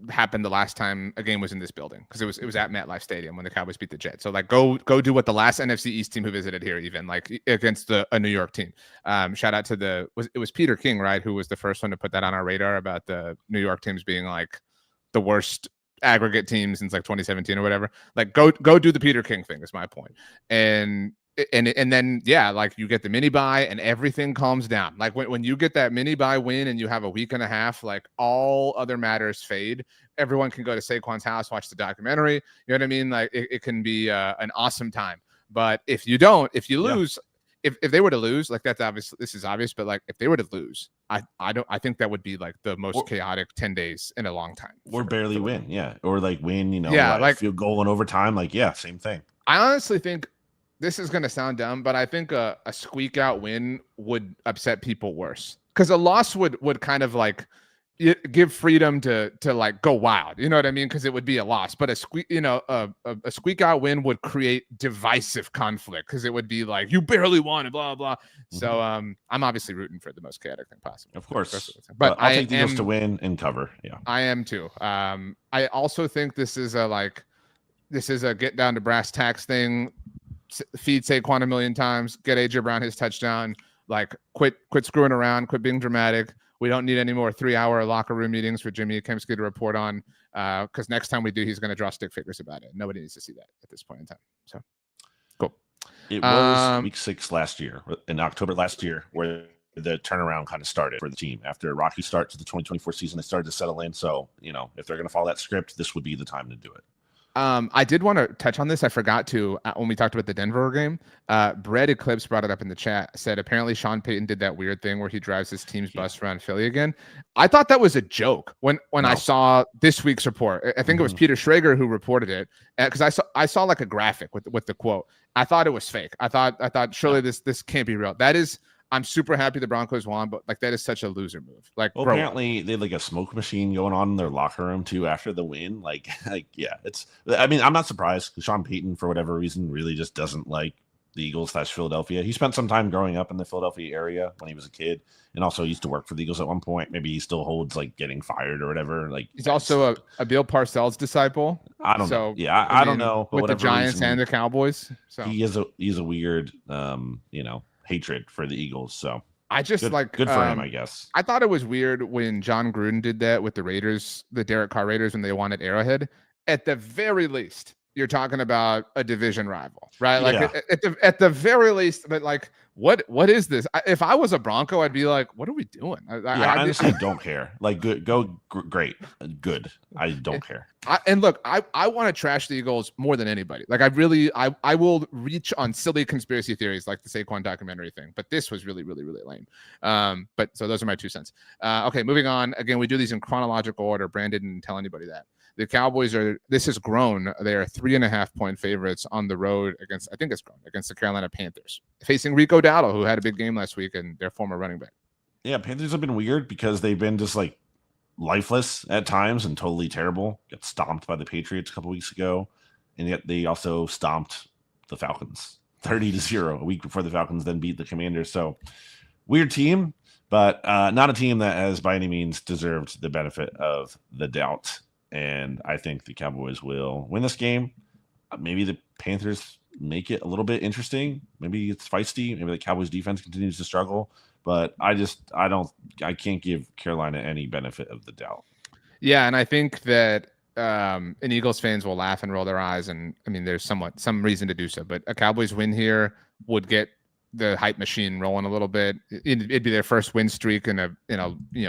happened the last time a game was in this building, because it was at MetLife Stadium when the Cowboys beat the Jets. So like go do what the last NFC East team who visited here, even like against a New York team. Shout out to it was Peter King, right, who was the first one to put that on our radar about the New York teams being like the worst aggregate team since like 2017 or whatever. Like go do the Peter King thing is my point. And then like you get the mini bye and everything calms down. Like when you get that mini bye win and you have a week and a half, like all other matters fade. Everyone can go to Saquon's house, watch the documentary. You know what I mean? Like it can be an awesome time. But if you lose, if they were to lose, like that's obvious. This is obvious, but like if they were to lose, I think that would be like the most chaotic 10 days in a long time. Or barely win, or like win, like field goal in overtime, like same thing. I honestly think this is going to sound dumb, but I think a squeak out win would upset people worse, because a loss would kind of like give freedom to like go wild, you know what I mean? Because it would be a loss, but a squeak out win would create divisive conflict, because it would be like you barely won and blah blah. So I'm obviously rooting for the most chaotic thing possible, of course, but I'll take the Eagles to win and cover. I am too. I also think this is a get down to brass tacks thing. Feed Saquon a million times, get AJ Brown his touchdown, like quit screwing around, quit being dramatic. We don't need any more 3-hour locker room meetings for Jimmy Kemsky to report on, because next time we do, he's going to draw stick figures about it. Nobody needs to see that at this point in time. So cool. It was week 6 last year, in October last year, where the turnaround kind of started for the team. After a rocky start to the 2024 season, they started to settle in. So, if they're going to follow that script, this would be the time to do it. I did want to touch on this. I forgot to when we talked about the Denver game. Brett Eclipse brought it up in the chat. Said apparently Sean Payton did that weird thing where he drives his team's bus around Philly again. I thought that was a joke when I saw this week's report. I think it was Peter Schrager who reported it, because I saw like a graphic with the quote. I thought it was fake. I thought surely this can't be real. That is. I'm super happy the Broncos won, but like that is such a loser move. Like, apparently they had like a smoke machine going on in their locker room too after the win. It's. I mean, I'm not surprised, because Sean Payton, for whatever reason, really just doesn't like the Eagles / Philadelphia. He spent some time growing up in the Philadelphia area when he was a kid, and also used to work for the Eagles at one point. Maybe he still holds like getting fired or whatever. Like he's also a Bill Parcells disciple. I don't know. Yeah, I don't know. With the Giants and the Cowboys, so he's a weird, hatred for the Eagles. So I just good for him, I guess. I thought it was weird when John Gruden did that with the Raiders, the Derek Carr Raiders, when they won at Arrowhead. At the very least, you're talking about a division rival, right? Like at the very least, but like what is this? If I was a Bronco, I'd be like, what are we doing? I honestly don't care. Like great, good. I don't care. And look, I want to trash the Eagles more than anybody. Like I will reach on silly conspiracy theories like the Saquon documentary thing, but this was really, really, really lame. But so those are my 2 cents. Okay, moving on. Again, we do these in chronological order. Brandon didn't tell anybody that. The Cowboys this has grown. They are 3.5-point favorites on the road against the Carolina Panthers, facing Rico Dowdle, who had a big game last week, and their former running back. Yeah, Panthers have been weird because they've been just like lifeless at times and totally terrible. Got stomped by the Patriots a couple weeks ago, and yet they also stomped the Falcons 30-0 a week before the Falcons then beat the Commanders. So weird team, but not a team that has by any means deserved the benefit of the doubt. And I think the Cowboys will win this game. Maybe the Panthers make it a little bit interesting. Maybe it's feisty. Maybe the Cowboys defense continues to struggle. But I can't give Carolina any benefit of the doubt. Yeah, and I think that and Eagles fans will laugh and roll their eyes, and I mean, there's some reason to do so. But a Cowboys win here would get the hype machine rolling a little bit. It'd be their first win streak in a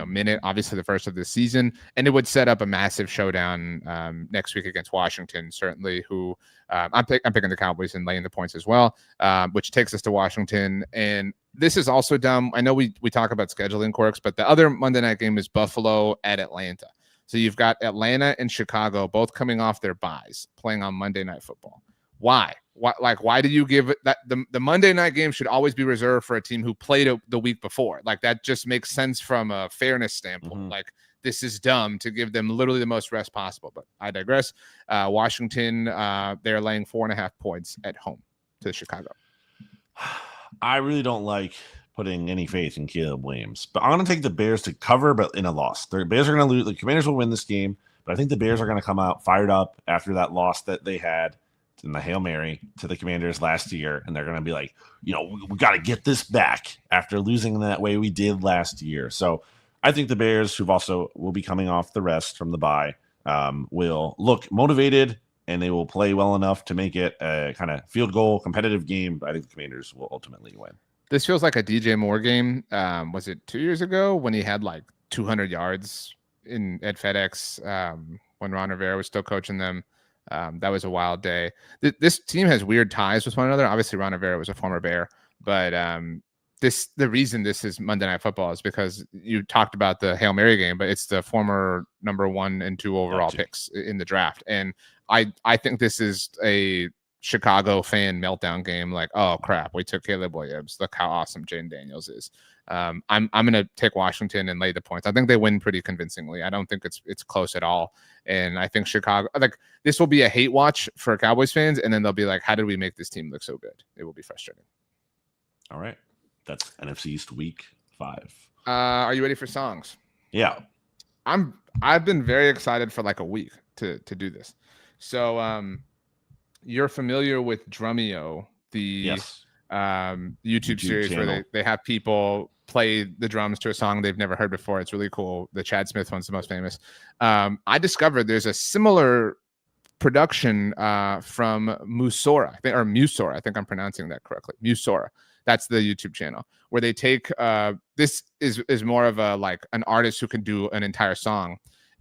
minute, obviously the first of the season, and it would set up a massive showdown next week against Washington. Certainly, who I'm picking the Cowboys and laying the points as well, which takes us to Washington. And this is also dumb. I know we talk about scheduling quirks, but the other Monday night game is Buffalo at Atlanta. So you've got Atlanta and Chicago both coming off their byes, playing on Monday Night Football. Why? Why do you give it that the Monday night game should always be reserved for a team who played the week before? Like, that just makes sense from a fairness standpoint. Mm-hmm. Like, this is dumb to give them literally the most rest possible. But I digress. Washington, they're laying 4.5 points at home to Chicago. I really don't like putting any faith in Caleb Williams, but I'm going to take the Bears to cover, but in a loss. The Bears are going to lose. The Commanders will win this game, but I think the Bears are going to come out fired up after that loss that they had in the Hail Mary to the Commanders last year, and they're going to be like, we got to get this back after losing that way we did last year. So I think the Bears, who've also will be coming off the rest from the bye, will look motivated, and they will play well enough to make it a kind of field goal competitive game. But I think the Commanders will ultimately win. This feels like a DJ Moore game. Was it 2 years ago when he had like 200 yards at FedEx when Ron Rivera was still coaching them? That was a wild day. This team has weird ties with one another. Obviously, Ron Rivera was a former Bear, but the reason this is Monday Night Football is because you talked about the Hail Mary game, but it's the former number 1 and 2 overall picks in the draft, and I think this is a Chicago fan meltdown game. Like, oh crap, we took Caleb Williams. Look how awesome Jane Daniels is. I'm gonna take Washington and lay the points. I think they win pretty convincingly. I don't think it's close at all. And I think Chicago, like, this will be a hate watch for Cowboys fans, and then they'll be like, how did we make this team look so good? It will be frustrating. All right. That's NFC East week 5. Are you ready for songs? Yeah. I've been very excited for like a week to do this. So you're familiar with Drumeo, the YouTube series channel, where they have people play the drums to a song they've never heard before. It's really cool. The Chad Smith one's the most famous. I discovered there's a similar production from Musora, I think I'm pronouncing that correctly. Musora. That's the YouTube channel where they take this is more of a like an artist who can do an entire song,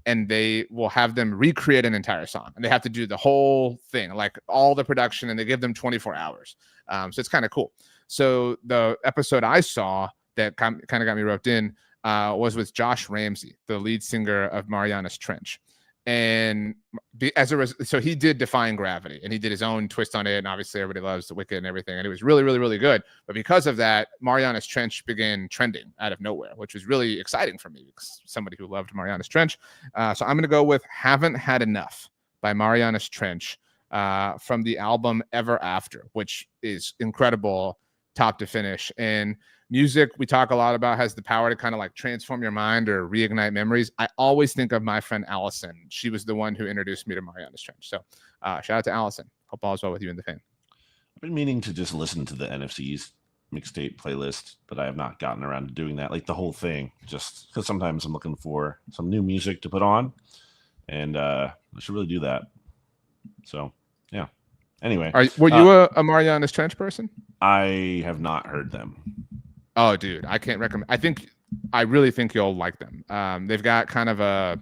and they will have them recreate an entire song, and they have to do the whole thing, like all the production, and they give them 24 hours. So it's kind of cool. So the episode I saw that kind of got me roped in was with Josh Ramsey, the lead singer of Marianas Trench. And so he did Defying Gravity, and he did his own twist on it, and obviously everybody loves the Wicked and everything, and it was really, really, really good. But because of that, Marianas Trench began trending out of nowhere, which was really exciting for me, because somebody who loved Marianas Trench. So I'm going to go with Haven't Had Enough by Marianas Trench from the album Ever After, which is incredible top to finish. And music, we talk a lot about, has the power to kind of like transform your mind or reignite memories. I always think of my friend Allison. She was the one who introduced me to Marianas Trench. So shout out to Allison. Hope all is well with you and the fam. I've been meaning to just listen to the NFC East Mixtape playlist, but I have not gotten around to doing that, like the whole thing, just because sometimes I'm looking for some new music to put on, and I should really do that. So, yeah. Anyway. Were you a Marianas Trench person? I have not heard them. Oh, dude, I can't recommend. I really think you'll like them. They've got kind of a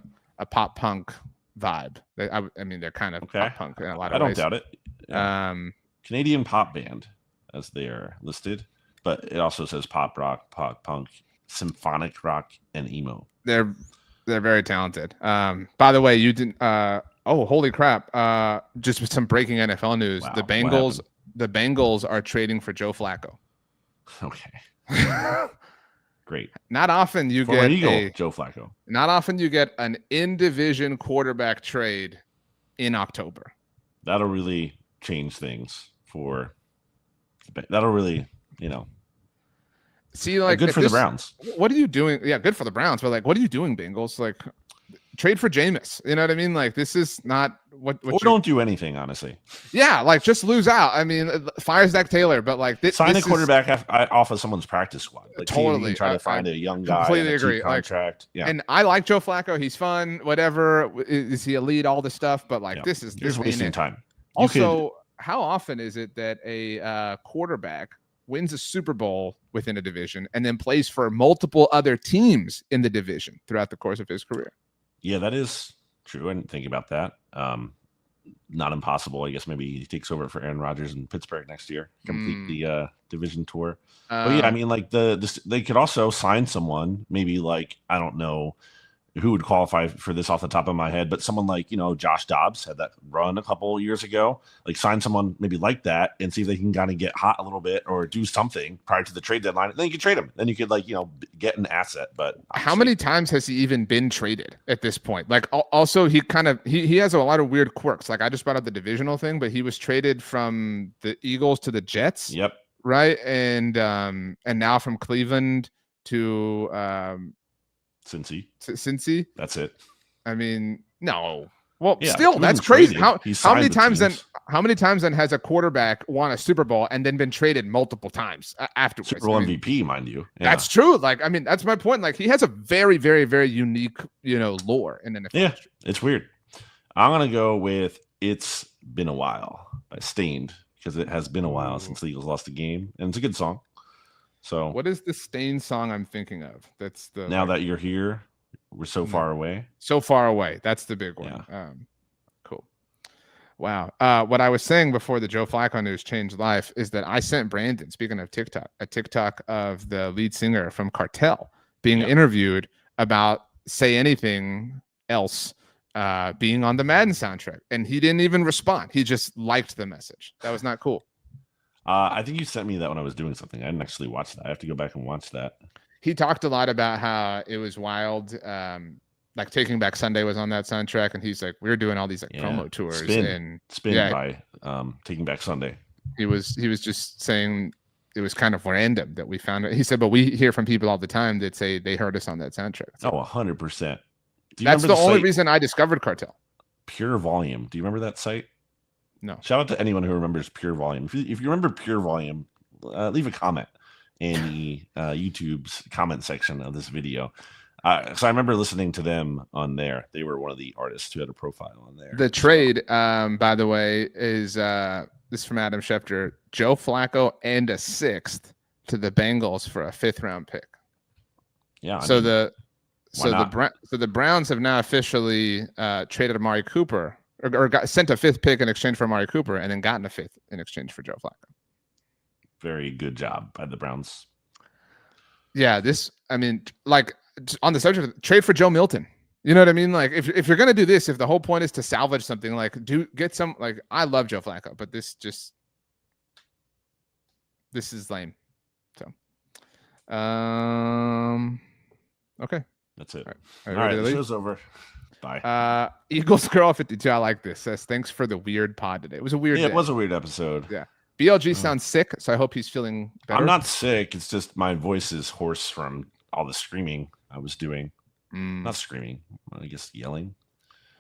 pop punk vibe. I mean, they're kind of pop punk in a lot of ways. I don't doubt it. Yeah. Canadian pop band, as they are listed, but it also says pop rock, pop punk, symphonic rock, and emo. They're very talented. By the way, you didn't. Oh, holy crap! Just with some breaking NFL news, wow, the Bengals are trading for Joe Flacco. Okay. Great. Not often you Former get Eagle, Joe Flacco. Not often you get an in-division quarterback trade in October. That'll really change things that'll really, See, like good for the Browns. What are you doing? Yeah, good for the Browns, but like, what are you doing, Bengals? Like, trade for Jameis. You know what I mean? Like, this is not what or don't do anything, honestly. Yeah, like just lose out. I mean, fire Zach Taylor, but like sign a quarterback off of someone's practice squad. Like, totally, try to find a young guy. Completely agree. Contract. Like, yeah, and I like Joe Flacco. He's fun. Whatever. Is he elite? All this stuff, but like this is wasting time. Also, how often is it that a quarterback wins a Super Bowl within a division and then plays for multiple other teams in the division throughout the course of his career? Yeah, that is true. I didn't think about that. Not impossible. I guess maybe he takes over for Aaron Rodgers in Pittsburgh next year, complete the division tour. But yeah, I mean, like they could also sign someone, maybe like, I don't know who would qualify for this off the top of my head, but someone like, Josh Dobbs had that run a couple years ago. Like, sign someone maybe like that and see if they can kind of get hot a little bit or do something prior to the trade deadline. And then you can trade him. Then you could get an asset. But how many times has he even been traded at this point? Like, also he has a lot of weird quirks. Like, I just brought up the divisional thing, but he was traded from the Eagles to the Jets. Yep. Right. And now from Cleveland to Cincy. That's it. I mean, no. Well, yeah, still, that's crazy. How many times then has a quarterback won a Super Bowl and then been traded multiple times afterwards? Super Bowl MVP, mind you. Yeah. That's true. Like, I mean, that's my point. Like, he has a very, very, very unique, lore in NFL. Yeah, it's weird. I'm gonna go with "It's Been a While" by Stained, because it has been a while since the Eagles lost a game, and it's a good song. So, what is the Stain song I'm thinking of? That's the Now That You're Here, We're So Far Away. So Far Away. That's the big one. Yeah. Cool. Wow. What I was saying before the Joe Flacco news changed life is that I sent Brandon, speaking of TikTok, a TikTok of the lead singer from Cartel being interviewed about Say Anything Else being on the Madden soundtrack. And he didn't even respond. He just liked the message. That was not cool. I think you sent me that when I was doing something. I didn't actually watch that. I have to go back and watch that. He talked a lot about how it was wild. Like Taking Back Sunday was on that soundtrack, and he's like, we were doing all these promo tours Spin by Taking Back Sunday. He was just saying it was kind of random that we found it. He said, but we hear from people all the time that say they heard us on that soundtrack. So, 100%. That's the only reason I discovered Cartel. Pure Volume. Do you remember that site? No. Shout out to anyone who remembers Pure Volume. If you remember Pure Volume, leave a comment in the YouTube's comment section of this video. So I remember listening to them on there. They were one of the artists who had a profile on there. The trade, by the way, is this is from Adam Schefter: Joe Flacco and a 6th to the Bengals for a 5th-round pick. Yeah. The Browns have now officially traded Amari Cooper or sent a 5th pick in exchange for Amari Cooper, and then gotten a 5th in exchange for Joe Flacco. Very good job by the Browns. Yeah, on the subject of trade for Joe Milton. You know what I mean? Like, if you're gonna do this, if the whole point is to salvage something, like get some. Like, I love Joe Flacco, but this is lame. So, okay, that's it. All right, the show's over. Bye. Eagles Girl 52. I like this. Says, thanks for the weird pod today. It was a weird. Yeah, day. It was a weird episode. Yeah. BLG sounds sick, so I hope he's feeling better. I'm not sick. It's just my voice is hoarse from all the screaming I was doing. Not screaming, I guess yelling.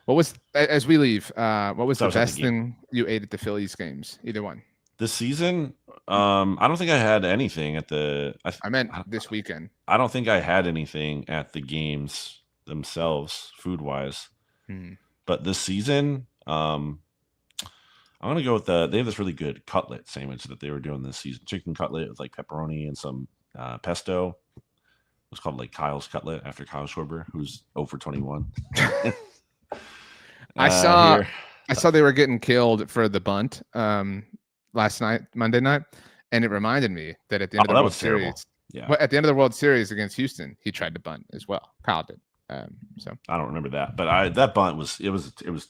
What was, as we leave, what was the best thing you ate at the Phillies games? Either one. This season, I don't think I had anything at the. I meant this weekend. I don't think I had anything at the games themselves, food wise. But this season, I'm gonna go with they have this really good cutlet sandwich that they were doing this season. Chicken cutlet with like pepperoni and some pesto. It was called like Kyle's Cutlet after Kyle Schwarber, who's 0 for 21. I saw they were getting killed for the bunt last night, Monday night, and it reminded me that at the end of the World Series, at the end of the World Series against Houston, he tried to bunt as well. Kyle did. So I don't remember that, but that bunt was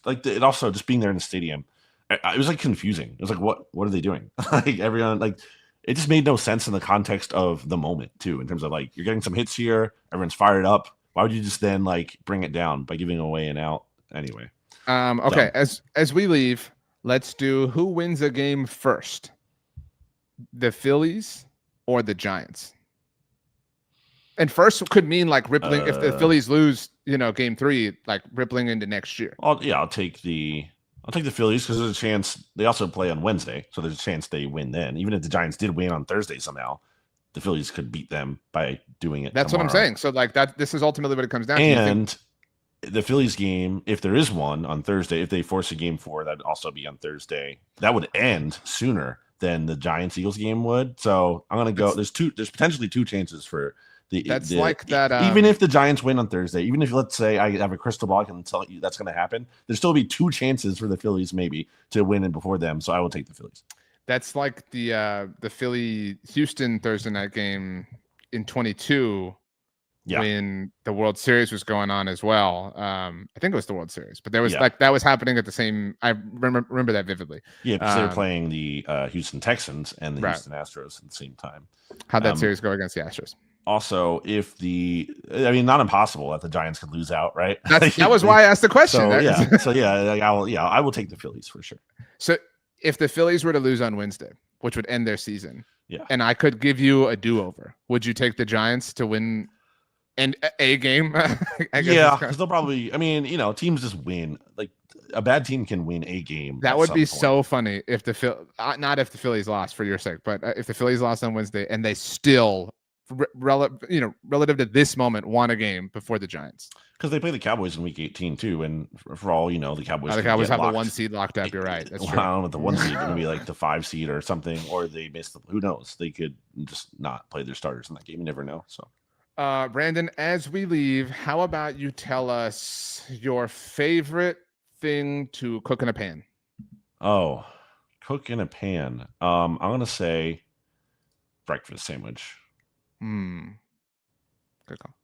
like it also just being there in the stadium. It was like confusing. It was like, what are they doing? Like everyone, like it just made no sense in the context of the moment too, in terms of like you're getting some hits here, everyone's fired up. Why would you just then like bring it down by giving away an out anyway? Okay, as we leave, let's do who wins a game first, the Phillies or the Giants? And first could mean like rippling if the Phillies lose, game 3, like rippling into next year. I'll take the Phillies because there's a chance they also play on Wednesday, so there's a chance they win then. Even if the Giants did win on Thursday somehow, the Phillies could beat them by doing it. That's tomorrow. What I'm saying. So like that, this is ultimately what it comes down to. And the Phillies game, if there is one on Thursday, if they force a game 4, that'd also be on Thursday. That would end sooner than the Giants Eagles game would. So I'm gonna go. There's potentially 2 chances for. Even if the Giants win on Thursday, even if let's say I have a crystal ball, I can tell you that's going to happen. There's still be 2 chances for the Phillies maybe to win and before them. So I will take the Phillies. That's like the Philly Houston Thursday night game in 22 when the World Series was going on as well. I think it was the World Series, but there was that was happening at the same. I remember that vividly. Yeah, because they were playing the Houston Texans and the Houston Astros at the same time. How'd that series go against the Astros? Also, not impossible that the Giants could lose out, right? That was why I asked the question. I will take the Phillies for sure. So if the Phillies were to lose on Wednesday, which would end their season, and I could give you a do-over, would you take the Giants to win and a game? Because they'll probably. Teams just win. Like a bad team can win a game. That would be so funny if not if the Phillies lost for your sake, but if the Phillies lost on Wednesday and they still. Relative to this moment, won a game before the Giants because they play the Cowboys in Week 18 too, and for all the Cowboys. The Cowboys have the 1 seed locked up. You're right. That's true. I don't know if the 1 seed would be like the 5 seed or something, or they missed. Who knows? They could just not play their starters in that game. You never know. So, Brandon, as we leave, how about you tell us your favorite thing to cook in a pan? Oh, cook in a pan. I'm gonna say breakfast sandwich. Good call.